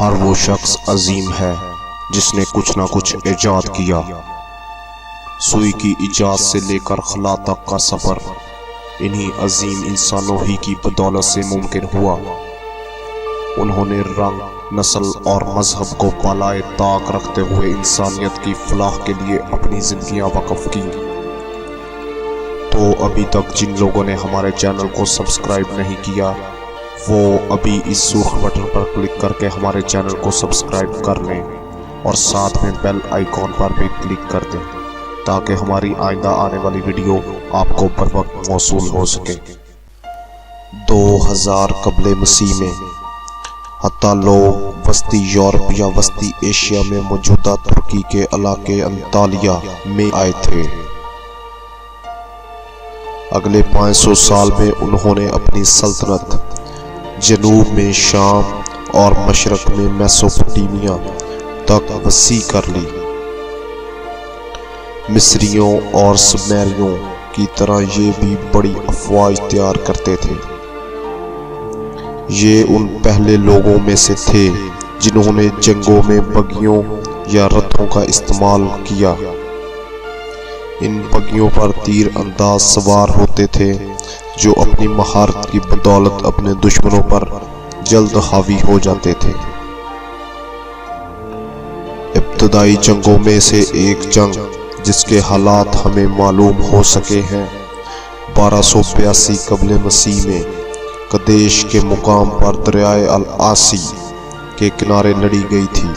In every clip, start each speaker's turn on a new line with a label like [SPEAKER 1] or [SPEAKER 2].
[SPEAKER 1] ہر وہ شخص عظیم ہے جس نے کچھ نہ کچھ ایجاد کیا۔ سوئی کی ایجاد سے لے کر خلا تک کا سفر انہی عظیم انسانوں ہی کی بدولت سے ممکن ہوا۔ انہوں نے رنگ، نسل اور مذہب کو بالائے طاق رکھتے ہوئے انسانیت کی فلاح کے لیے اپنی زندگیاں وقف کی۔ تو ابھی تک جن لوگوں نے ہمارے چینل کو سبسکرائب نہیں کیا وہ ابھی اس سرخ بٹن پر کلک کر کے ہمارے چینل کو سبسکرائب کر لیں اور ساتھ میں بیل آئیکن پر بھی کلک کر دیں تاکہ ہماری آئندہ آنے والی ویڈیو آپ کو بر وقت موصول ہو سکے۔ 2000 قبل مسیح میں حتیٰ لوگ وسطی یورپ یا وسطی ایشیا میں موجودہ ترکی کے علاقے انطالیہ میں آئے تھے۔ اگلے 500 سال میں انہوں نے اپنی سلطنت جنوب میں شام اور مشرق میں میسوپوٹیمیا تک وسیع کر لی۔ مصریوں اور سومیریوں کی طرح یہ بھی بڑی افواج تیار کرتے تھے۔ یہ ان پہلے لوگوں میں سے تھے جنہوں نے جنگوں میں بگھیوں یا رتھوں کا استعمال کیا۔ ان بگھیوں پر تیر انداز سوار ہوتے تھے جو اپنی مہارت کی بدولت اپنے دشمنوں پر جلد حاوی ہو جاتے تھے۔ ابتدائی جنگوں میں سے ایک جنگ جس کے حالات ہمیں معلوم ہو سکے ہیں 1282 قبل مسیح میں قدیش کے مقام پر دریائے الآسی کے کنارے لڑی گئی تھی۔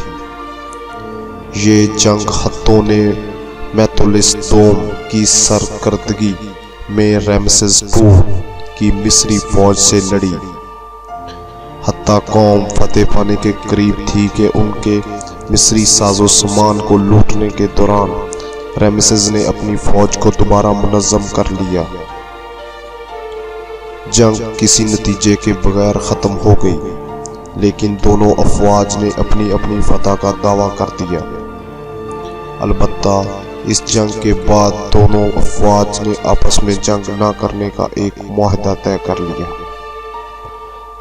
[SPEAKER 1] یہ جنگ ہتھوں نے میتھولیستوم کی سرکردگی میں رامسیس II کی مصری فوج سے لڑی۔ حتیٰ قوم فتح پانے کے قریب تھی کہ ان کے مصری ساز و سامان کو لوٹنے کے دوران رامسیس نے اپنی فوج کو دوبارہ منظم کر لیا۔ جنگ کسی نتیجے کے بغیر ختم ہو گئی لیکن دونوں افواج نے اپنی اپنی فتح کا دعویٰ کر دیا۔ البتہ اس جنگ کے بعد دونوں افواج نے آپس میں جنگ نہ کرنے کا ایک معاہدہ طے کر لیا۔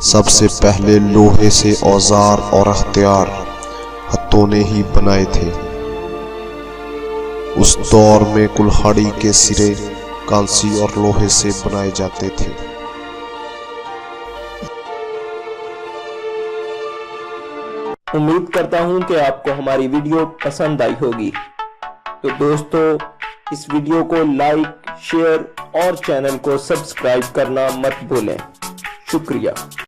[SPEAKER 1] سب سے پہلے لوہے سے اوزار اور ہتھیار ہتھوں نے ہی بنائے تھے۔ اس دور میں کلہاڑی کے سرے کانسی اور لوہے سے بنائے جاتے تھے۔
[SPEAKER 2] امید کرتا ہوں کہ آپ کو ہماری ویڈیو پسند آئی ہوگی۔ تو دوستو اس ویڈیو کو لائک، شیئر اور چینل کو سبسکرائب کرنا مت بھولیں۔ شکریہ۔